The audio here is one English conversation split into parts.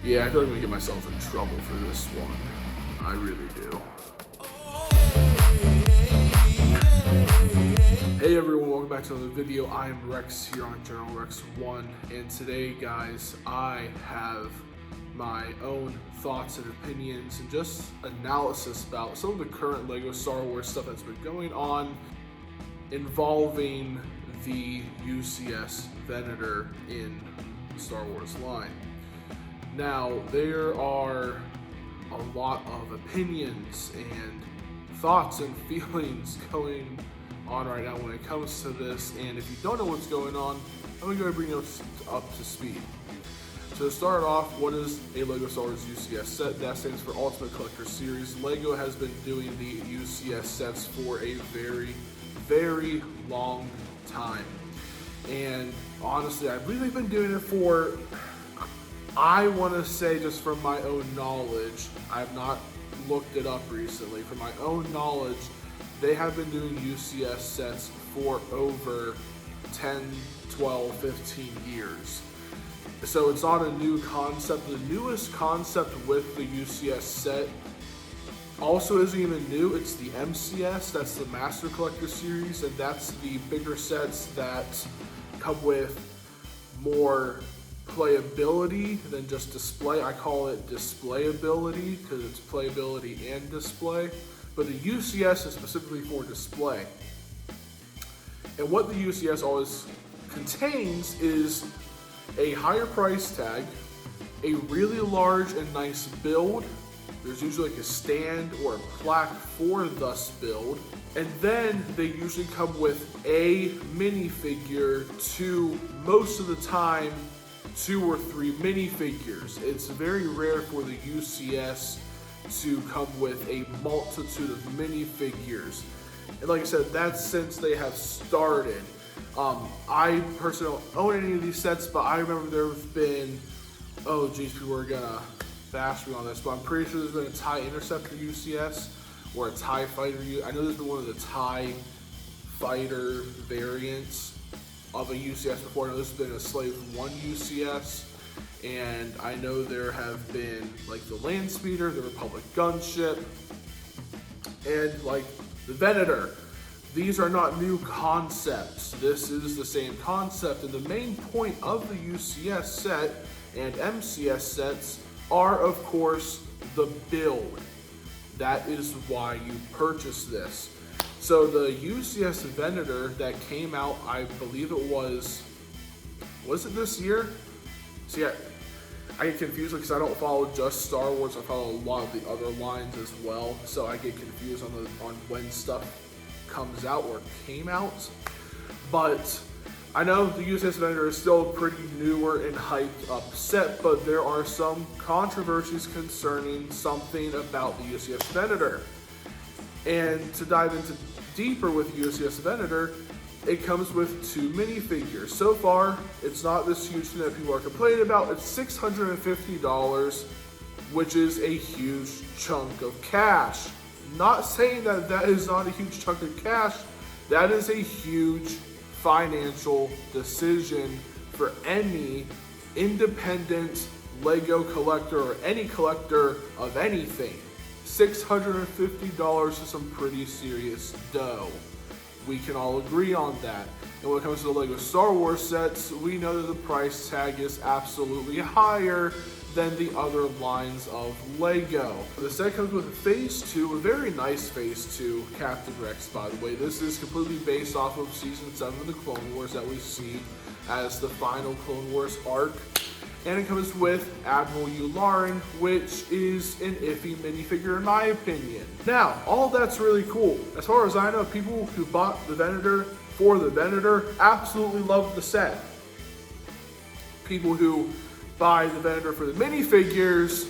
Yeah, I feel like I'm gonna get myself in trouble for this one. I really do. Hey everyone, welcome back to another video. I am Rex here on General Rex 1, and today, guys, I have my own thoughts and opinions and just analysis about some of the current LEGO Star Wars stuff that's been going on involving the UCS Venator in the Star Wars line. Now, there are a lot of opinions and thoughts and feelings going on right now when it comes to this, and if you don't know what's going on, I'm gonna go bring you up to speed. So to start off, what is a LEGO Star Wars UCS set? That stands for Ultimate Collector Series. LEGO has been doing the UCS sets for a very, very long time, and honestly, I believe they've been doing it for, I want to say, just from my own knowledge, I have not looked it up recently, from my own knowledge, they have been doing UCS sets for over 10, 12, 15 years. So it's not a new concept. The newest concept with the UCS set also isn't even new. It's the MCS, that's the Master Collector Series, and that's the bigger sets that come with more playability than just display. I call it displayability because it's playability and display, but the UCS is specifically for display. And what the UCS always contains is a higher price tag, a really large and nice build. There's usually like a stand or a plaque for this build, and then they usually come with a minifigure to, most of the time, 2 or 3 minifigures. It's very rare for the UCS to come with a multitude of minifigures. And like I said, that's since they have started. I personally don't own any of these sets, but I remember there have been, oh geez, people are gonna bash me on this, but I'm pretty sure there's been a TIE Interceptor UCS or a TIE Fighter. I know there's been one of the TIE Fighter variants of a UCS before. I know there's been a Slave 1 UCS, and I know there have been like the Land Speeder, the Republic Gunship, and like the Venator. These are not new concepts. This is the same concept, and the main point of the UCS set and MCS sets are, of course, the build. That is why you purchase this. So the UCS Venator that came out, I believe it was it this year? See, I get confused because I don't follow just Star Wars. I follow a lot of the other lines as well, so I get confused on when stuff comes out or came out. But I know the UCS Venator is still a pretty newer and hyped up set, but there are some controversies concerning something about the UCS Venator. And to dive into deeper with UCS Venator, it comes with 2 minifigures. So far, it's not this huge thing that people are complaining about. It's $650, which is a huge chunk of cash. Not saying that that is not a huge chunk of cash. That is a huge financial decision for any independent LEGO collector or any collector of anything. $650 is some pretty serious dough. We can all agree on that. And when it comes to the LEGO Star Wars sets, we know that the price tag is absolutely higher than the other lines of LEGO. The set comes with Phase 2, a very nice Phase 2 Captain Rex, by the way. This is completely based off of Season 7 of the Clone Wars that we see as the final Clone Wars arc. And it comes with Admiral Yularen, which is an iffy minifigure in my opinion. Now, all that's really cool. As far as I know, people who bought the Venator for the Venator absolutely love the set. People who buy the Venator for the minifigures,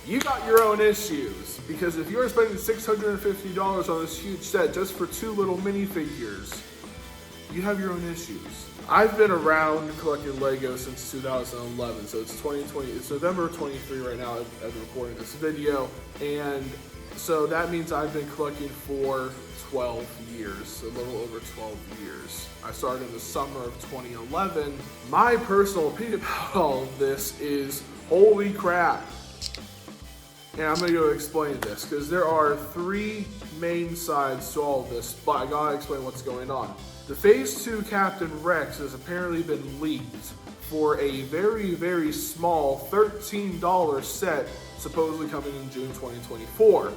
you got your own issues. Because if you're spending $650 on this huge set just for 2 little minifigures, you have your own issues. I've been around collecting LEGO since 2011, so it's 2020. It's November 23 right now as I'm recording this video, and so that means I've been collecting for 12 years, a little over 12 years. I started in the summer of 2011. My personal opinion about all of this is Holy crap. And I'm gonna go explain this, because there are three main sides to all of this, but I gotta explain what's going on. The Phase 2 Captain Rex has apparently been leaked for a very, very small $13 set, supposedly coming in June 2024.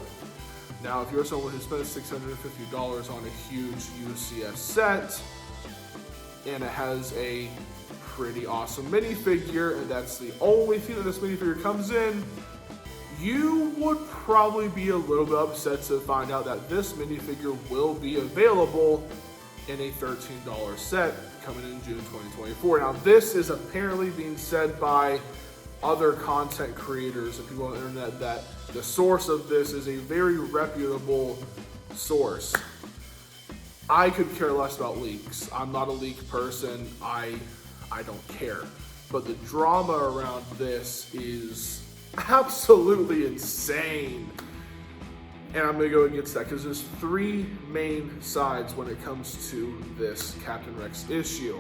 Now, if you're someone who spends $650 on a huge UCS set, and it has a pretty awesome minifigure, and that's the only thing that this minifigure comes in, you would probably be a little bit upset to find out that this minifigure will be available in a $13 set coming in June 2024. Now, this is apparently being said by other content creators and people on the internet that the source of this is a very reputable source. I could care less about leaks. I'm not a leak person. I don't care. But the drama around this is absolutely insane. And I'm gonna go against that because there's three main sides when it comes to this Captain Rex issue.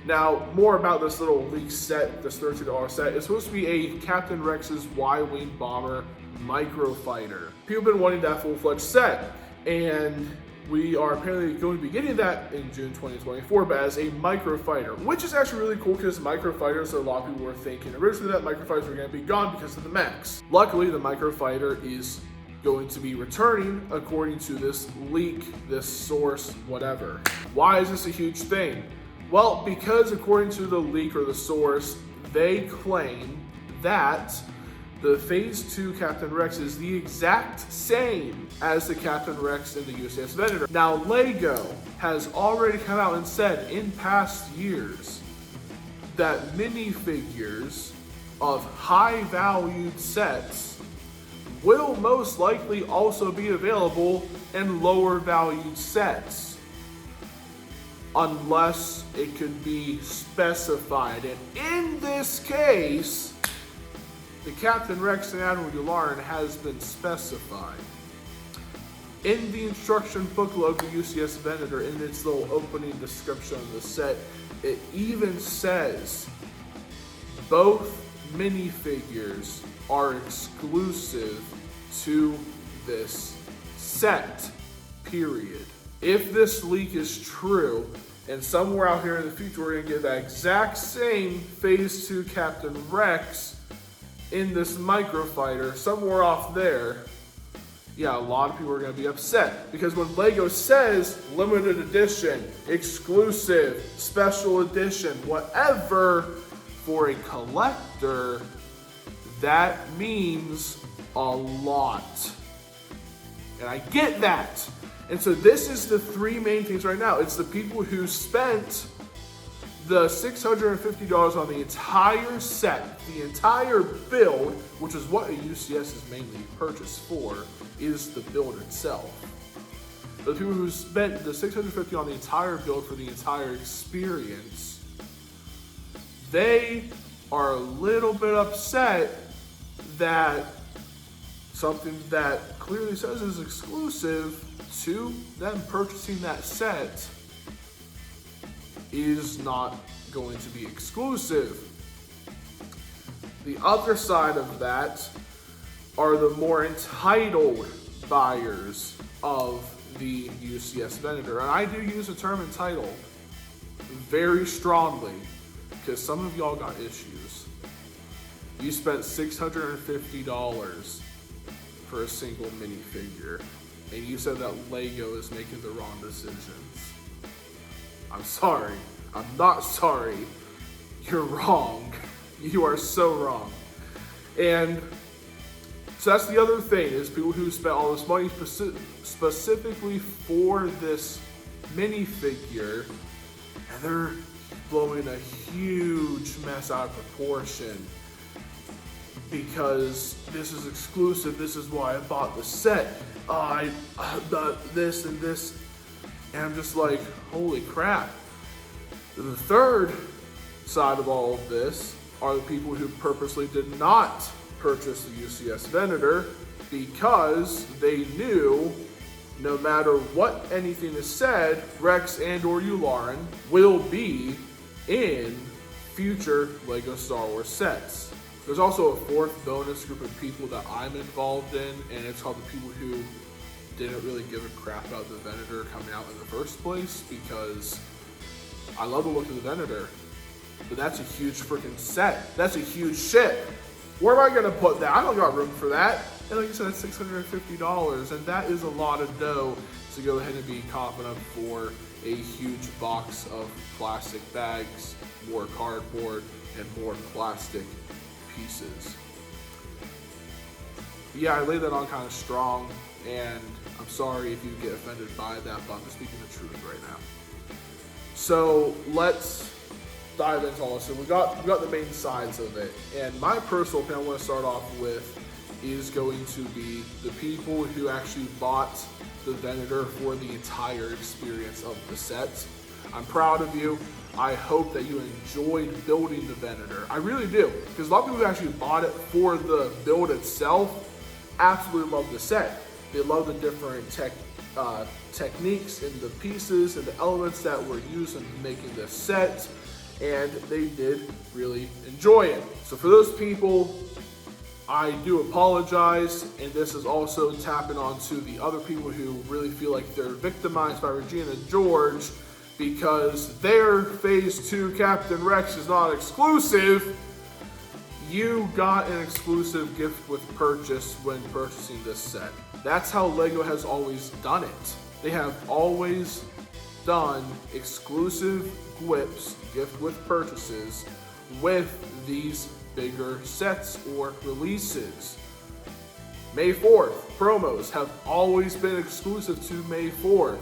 Now, more about this little leak set, this $13 set. It's supposed to be a Captain Rex's Y-Wing Bomber Microfighter. People have been wanting that full-fledged set, and we are apparently going to be getting that in June 2024, but as a microfighter, which is actually really cool because microfighters, a lot of people were thinking originally that microfighters were going to be gone because of the mechs. Luckily, the microfighter is going to be returning according to this leak, this source, whatever. Why is this a huge thing? Well, because according to the leak or the source, they claim that the Phase 2 Captain Rex is the exact same as the Captain Rex in the UCS Venator. Now, LEGO has already come out and said in past years that minifigures of high-valued sets will most likely also be available in lower-valued sets, unless it could be specified. And in this case, the Captain Rex and Admiral Yularen has been specified. In the instruction booklet of the UCS Venator, in its little opening description of the set, it even says both minifigures are exclusive to this set, period. If this leak is true, and somewhere out here in the future we're gonna get that exact same Phase 2 Captain Rex in this microfighter, somewhere off there, yeah, a lot of people are gonna be upset. Because when LEGO says limited edition, exclusive, special edition, whatever, for a collector, that means a lot. And I get that. And so this is the three main things right now. It's the people who spent the $650 on the entire set, the entire build, which is what a UCS is mainly purchased for, is the build itself. The people who spent the $650 on the entire build for the entire experience, they are a little bit upset that something that clearly says is exclusive to them purchasing that set is not going to be exclusive. The other side of that are the more entitled buyers of the UCS Venator. And I do use the term entitled very strongly because some of y'all got issues. You spent $650 for a single minifigure, and you said that LEGO is making the wrong decisions. I'm sorry. I'm not sorry. You're wrong. You are so wrong. And so that's the other thing, is people who spent all this money specifically for this minifigure, and they're blowing a huge mess out of proportion because this is exclusive. This is why I bought the set. This and this. And I'm just like, holy crap. The third side of all of this are the people who purposely did not purchase the UCS Venator because they knew no matter what anything is said, Rex and or Yularen will be in future LEGO Star Wars sets. There's also a fourth bonus group of people that I'm involved in, and it's called the people who didn't really give a crap about the Venator coming out in the first place, because I love the look of the Venator, but that's a huge freaking set. That's a huge shit. Where am I gonna put that? I don't got room for that. And like you said, it's $650, and that is a lot of dough to go ahead and be coughing up for a huge box of plastic bags, more cardboard, and more plastic pieces. Yeah, I laid that on kind of strong, and I'm sorry if you get offended by that, but I'm just speaking the truth right now. So let's dive into all this. So we got the main sides of it, and my personal opinion I want to start off with is going to be the people who actually bought the Venator for the entire experience of the set. I'm proud of you. I hope that you enjoyed building the Venator. I really do, because a lot of people who actually bought it for the build itself absolutely love the set. They love the different techniques and the pieces and the elements that were used in making this set, and they did really enjoy it. So for those people, I do apologize, and this is also tapping onto the other people who really feel like they're victimized by Regina George because their Phase 2 Captain Rex is not exclusive. You got an exclusive gift with purchase when purchasing this set. That's how LEGO has always done it. They have always done exclusive GWIPs, gift with purchases, with these bigger sets or releases. May 4th, promos have always been exclusive to May 4th.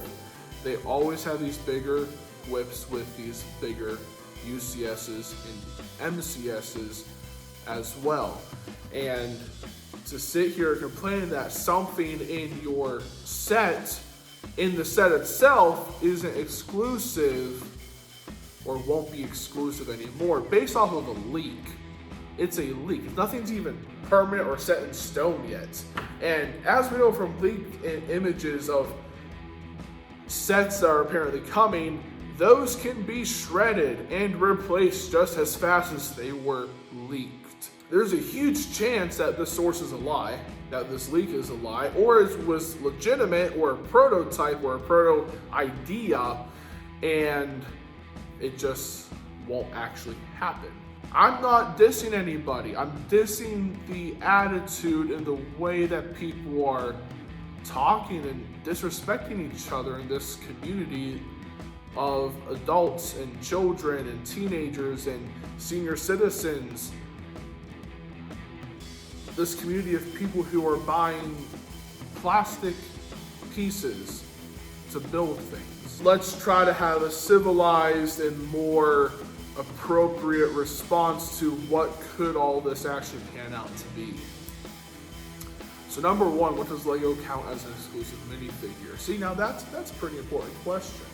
They always have these bigger GWIPs with these bigger UCSs and MCSs as well. And to sit here and complain that something in your set, in the set itself, isn't exclusive or won't be exclusive anymore based off of a leak. It's a leak. Nothing's even permanent or set in stone yet. And as we know from leaked images of sets that are apparently coming, those can be shredded and replaced just as fast as they were leaked. There's a huge chance that this source is a lie, that this leak is a lie, or it was legitimate, or a prototype, or a proto idea, and it just won't actually happen. I'm not dissing anybody. I'm dissing the attitude and the way that people are talking and disrespecting each other in this community of adults and children and teenagers and senior citizens. This community of people who are buying plastic pieces to build things. Let's try to have a civilized and more appropriate response to what could all this actually pan out to be. So number one, what does LEGO count as an exclusive minifigure? See, now that's a pretty important question.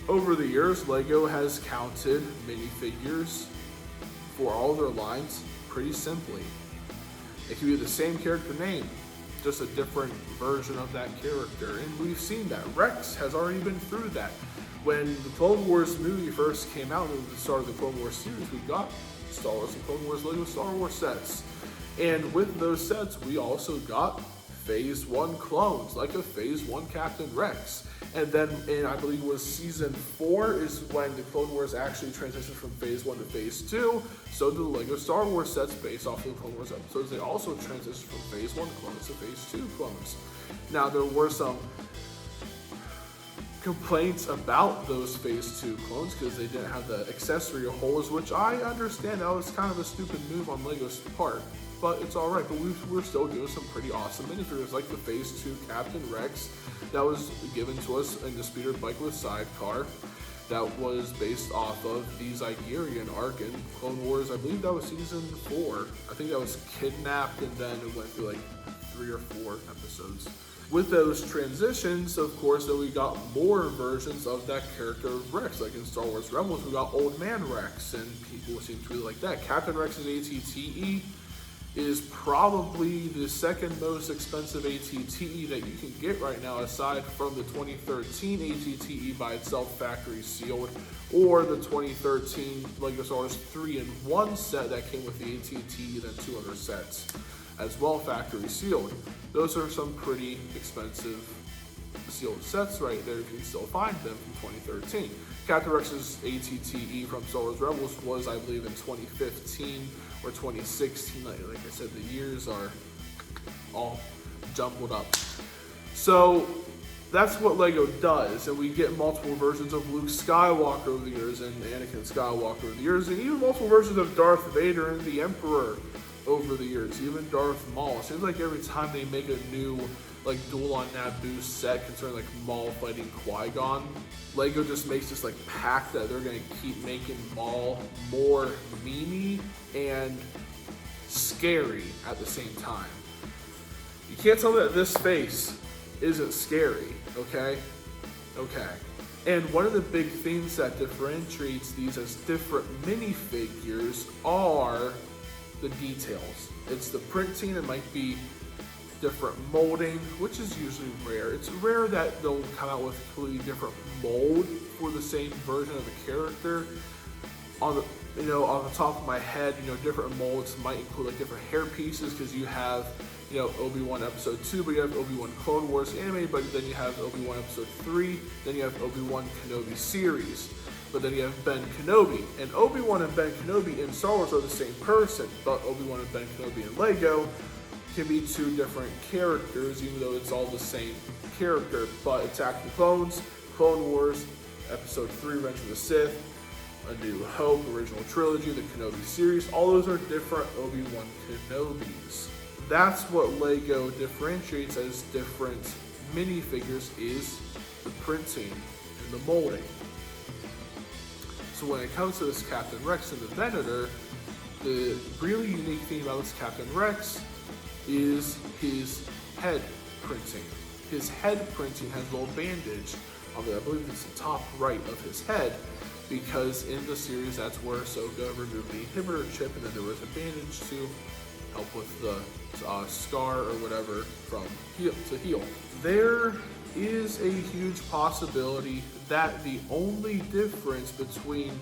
Over the years, LEGO has counted minifigures for all their lines pretty simply. It can be the same character name, just a different version of that character, and we've seen that. Rex has already been through that. When the Clone Wars movie first came out at the start of the Clone Wars series, we got Star Wars and Clone Wars LEGO Star Wars sets. And with those sets, we also got Phase 1 clones, like a Phase 1 Captain Rex. And then, in I believe it was Season 4, is when the Clone Wars actually transitioned from Phase 1 to Phase 2. So do the LEGO Star Wars sets based off of the Clone Wars episodes. They also transitioned from Phase 1 clones to Phase 2 clones. Now, there were some complaints about those Phase 2 clones because they didn't have the accessory holes, which I understand that was kind of a stupid move on LEGO's part. But it's alright, but we're still doing some pretty awesome minifigures, like the Phase 2 Captain Rex that was given to us in the speeder bike with sidecar that was based off of the Zygerian arc in Clone Wars. I believe that was Season 4. I think that was kidnapped, and then it went through like 3 or 4 episodes. With those transitions, of course, then we got more versions of that character of Rex, like in Star Wars Rebels, we got Old Man Rex, and people seem to really like that. Captain Rex's ATTE is probably the second most expensive ATTE that you can get right now, aside from the 2013 ATTE by itself factory sealed, or the 2013 LEGO Star Wars 3-in-1 set that came with the ATTE, then 2 other sets as well factory sealed. Those are some pretty expensive sealed sets right there. You can still find them from 2013. Captain Rex's ATTE from Star Wars Rebels was, I believe, in 2015 or 2016. Like I said, the years are all jumbled up. So that's what LEGO does, and we get multiple versions of Luke Skywalker over the years, and Anakin Skywalker over the years, and even multiple versions of Darth Vader and the Emperor over the years, even Darth Maul. It seems like every time they make a new Duel on Naboo set concerning Maul fighting Qui-Gon, LEGO just makes this pact that they're gonna keep making Maul more memey and scary at the same time. You can't tell me that this face isn't scary, okay? Okay. And one of the big things that differentiates these as different minifigures are the details. It's the printing. It might be different molding, which is usually rare. It's rare that they'll come out with a completely different mold for the same version of the character. On the top of my head, different molds might include different hair pieces, because you have Obi-Wan Episode 2, but you have Obi-Wan Clone Wars anime, but then you have Obi-Wan Episode 3, then you have Obi-Wan Kenobi series. But then you have Ben Kenobi, and Obi-Wan and Ben Kenobi in Star Wars are the same person, but Obi-Wan and Ben Kenobi in LEGO can be two different characters, even though it's all the same character. But Attack of the Clones, Clone Wars, Episode 3, Revenge of the Sith, A New Hope, Original Trilogy, the Kenobi series, all those are different Obi-Wan Kenobis. That's what LEGO differentiates as different minifigures, is the printing and the molding. So when it comes to this Captain Rex and the Venator, the really unique thing about this Captain Rex is his head printing. His head printing has a little bandage on it. I believe it's the top right of his head, because in the series that's where Ahsoka removed the inhibitor chip, and then there was a bandage to help with the scar or whatever from heal. There is a huge possibility that the only difference between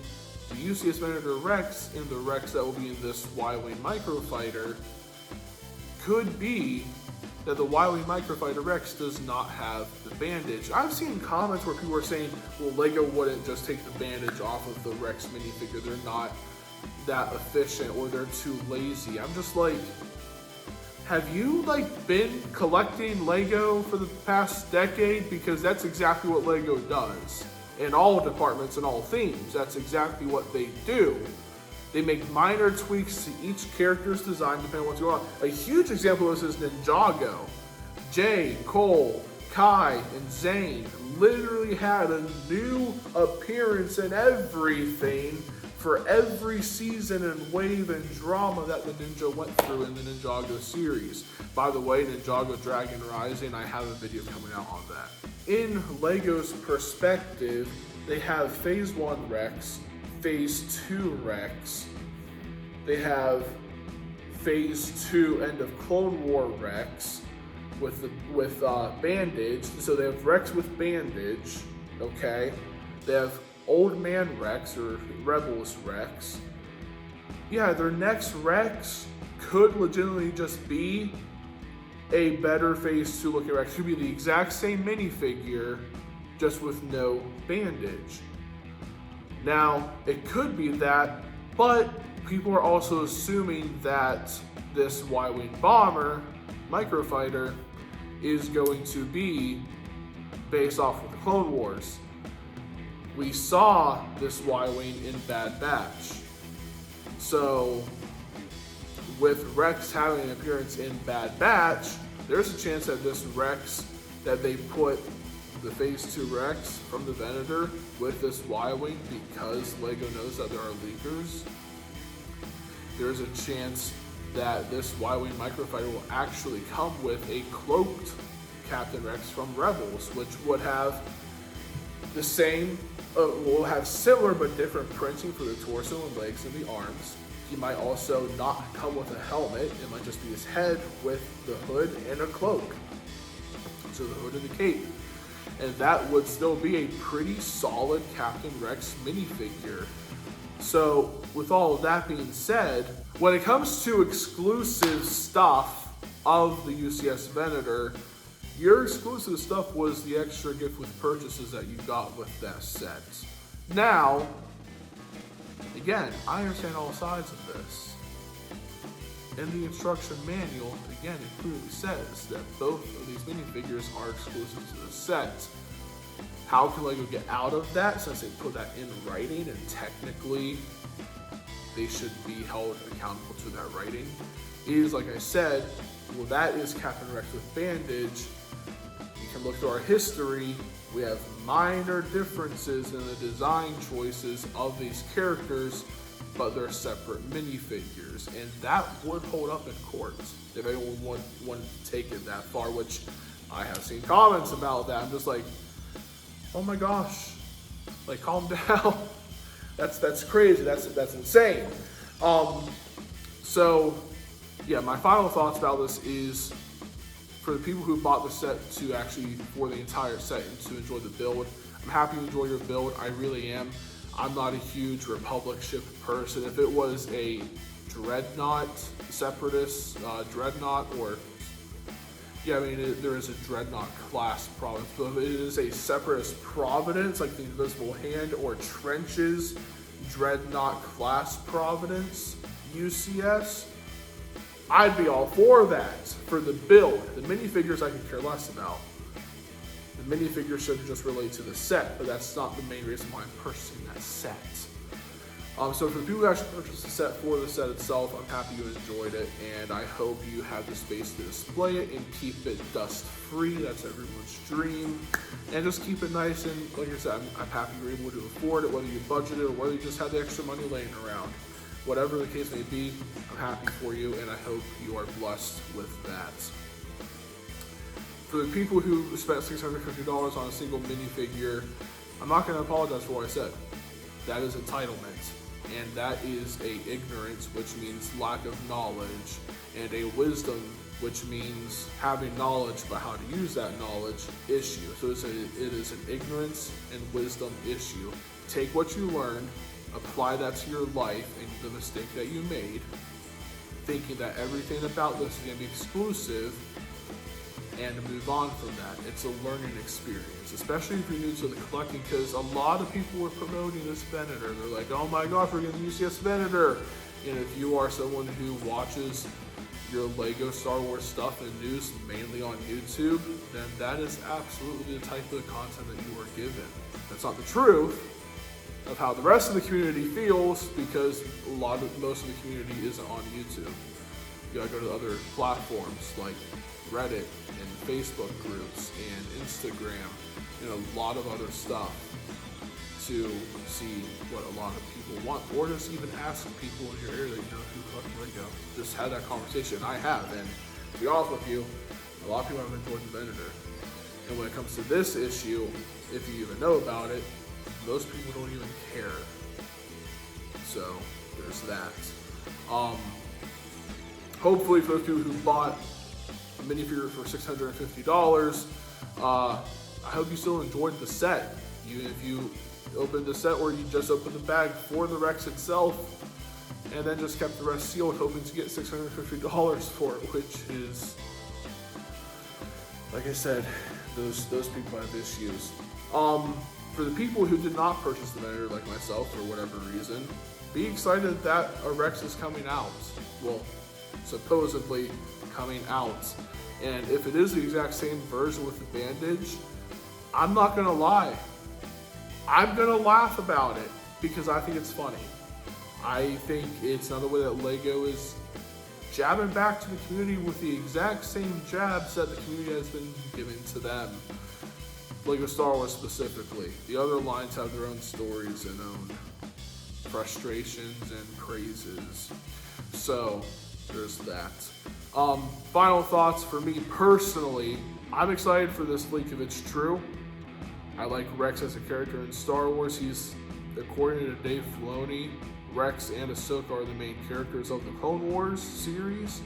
the UCS Venator Rex and the Rex that will be in this Y-Wing Microfighter could be that the Y-Wing Microfighter Rex does not have the bandage. I've seen comments where people are saying, well, LEGO wouldn't just take the bandage off of the Rex minifigure. They're not that efficient, or they're too lazy. I'm just like, have you been collecting LEGO for the past decade? Because that's exactly what LEGO does. In all departments and all themes, that's exactly what they do. They make minor tweaks to each character's design depending on what's going on. A huge example of this is Ninjago. Jay, Cole, Kai, and Zane literally had a new appearance and everything for every season and wave and drama that the Ninja went through in the Ninjago series. By the way, Ninjago Dragon Rising, I have a video coming out on that. In LEGO's perspective, they have Phase 1 Rex, Phase 2 Rex, they have Phase 2 End of Clone War Rex with bandage. So they have Rex with bandage, okay? They have Old Man Rex, or Rebels Rex. Yeah, their next Rex could legitimately just be a better Phase 2 looking Rex. It could be the exact same minifigure, just with no bandage. Now, it could be that, but people are also assuming that this Y-Wing Bomber Microfighter is going to be based off of the Clone Wars. We saw this Y-Wing in Bad Batch. So, with Rex having an appearance in Bad Batch, there's a chance that this Rex, that they put the Phase 2 Rex from the Venator with this Y-Wing, because LEGO knows that there are leakers, there's a chance that this Y-Wing Microfighter will actually come with a cloaked Captain Rex from Rebels, which would have the same, will have similar but different printing for the torso and legs and the arms. He might also not come with a helmet. It might just be his head with the hood and a cloak. So the hood and the cape. And that would still be a pretty solid Captain Rex minifigure. So with all of that being said, when it comes to exclusive stuff of the UCS Venator, your exclusive stuff was the extra gift with purchases that you got with that set. Now, again, I understand all sides of this. In the instruction manual, again, it clearly says that both of these minifigures are exclusive to the set. How can LEGO get out of that since they put that in writing and technically they should be held accountable to that writing? Is, like I said, well, that is Captain Rex with bandage. You can look through our history. We have minor differences in the design choices of these characters, but they're separate minifigures, and that would hold up in court if anyone wanted to take it that far, which I have seen comments about that. I'm just like, oh my gosh, like, calm down. That's crazy. That's insane. So yeah, my final thoughts about this is, for the people who bought the set to actually, for the entire set and to enjoy the build, I'm happy you enjoy your build. I really am. I'm not a huge Republic ship person. If it was a Dreadnought, Separatist, Dreadnought, or, yeah, I mean, there is a Dreadnought class Providence, but if it is a Separatist Providence, like the Invisible Hand, or Trenches Dreadnought class Providence UCS, I'd be all for that. For the build, the minifigures I could care less about. The minifigures should just relate to the set, but that's not the main reason why I'm purchasing that set. So for the people who actually purchased the set for the set itself, I'm happy you enjoyed it, and I hope you have the space to display it and keep it dust-free. That's everyone's dream. And just keep it nice, and like I said, I'm happy you're able to afford it, whether you budget it or whether you just have the extra money laying around. Whatever the case may be, I'm happy for you, and I hope you are blessed with that. For the people who spent $650 on a single minifigure, I'm not going to apologize for what I said. That is entitlement, and that is a ignorance, which means lack of knowledge, and a wisdom, which means having knowledge about how to use that knowledge issue. So it is an ignorance and wisdom issue. Take what you learned, apply that to your life, and the mistake that you made, thinking that everything about this is going to be exclusive, and move on from that. It's a learning experience, especially if you're new to the collecting, because a lot of people were promoting this Venator. They're like, oh my gosh, we're getting the UCS Venator. And if you are someone who watches your LEGO Star Wars stuff and news mainly on YouTube, then that is absolutely the type of content that you are given. That's not the truth of how the rest of the community feels, because most of the community isn't on YouTube. You gotta go to other platforms like Reddit and Facebook groups and Instagram and a lot of other stuff to see what a lot of people want, or just even ask people in your area that you know who collect LEGO. Just have that conversation. I have, and to be honest with you, a lot of people have enjoyed the Venator. And when it comes to this issue, if you even know about it, most people don't even care. So there's that. Hopefully for those people who bought a minifigure for $650, I hope you still enjoyed the set. Even if you opened the set or you just opened the bag for the Rex itself and then just kept the rest sealed, hoping to get $650 for it, which is, like I said, those people have issues. For the people who did not purchase the Venator, like myself, for whatever reason, be excited that a Rex is coming out. Well, supposedly coming out. And if it is the exact same version with the bandage, I'm not gonna lie. I'm gonna laugh about it because I think it's funny. I think it's another way that LEGO is jabbing back to the community with the exact same jabs that the community has been giving to them. LEGO Star Wars specifically. The other lines have their own stories and own frustrations and praises. So there's that. Final thoughts for me personally. I'm excited for this leak if it's true. I like Rex as a character in Star Wars. He's, according to Dave Filoni, Rex and Ahsoka are the main characters of the Clone Wars series.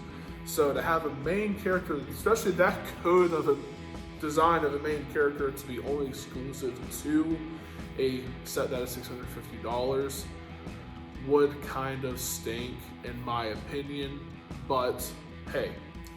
So to have a main character, especially that good of a design of a main character, to be only exclusive to a set that is $650 would kind of stink in my opinion. But hey,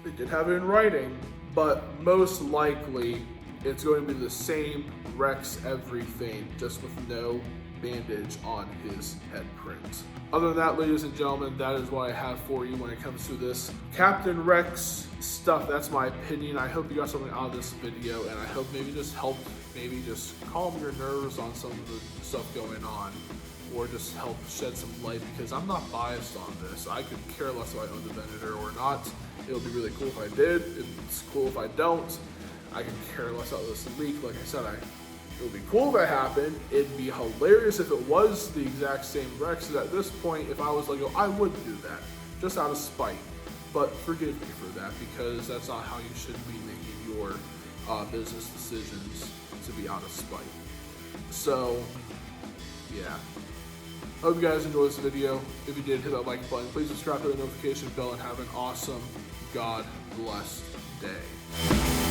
they did have it in writing, but most likely it's going to be the same Rex everything, just with no bandage on his head print. Other than that, ladies and gentlemen, that is what I have for you when it comes to this Captain Rex stuff. That's my opinion. I hope you got something out of this video, and I hope maybe just helped, maybe just calm your nerves on some of the stuff going on, or just help shed some light, because I'm not biased on this. I could care less if I own the Venator or not. It would be really cool if I did. It's cool if I don't. I could care less about this leak. Like I said, it would be cool if that happened. It'd be hilarious if it was the exact same Rex. At this point, if I was Lego, I would do that, just out of spite. But forgive me for that, because that's not how you should be making your business decisions, to be out of spite. So, yeah. Hope you guys enjoyed this video. If you did, hit that like button. Please subscribe to the notification bell and have an awesome, God-blessed day.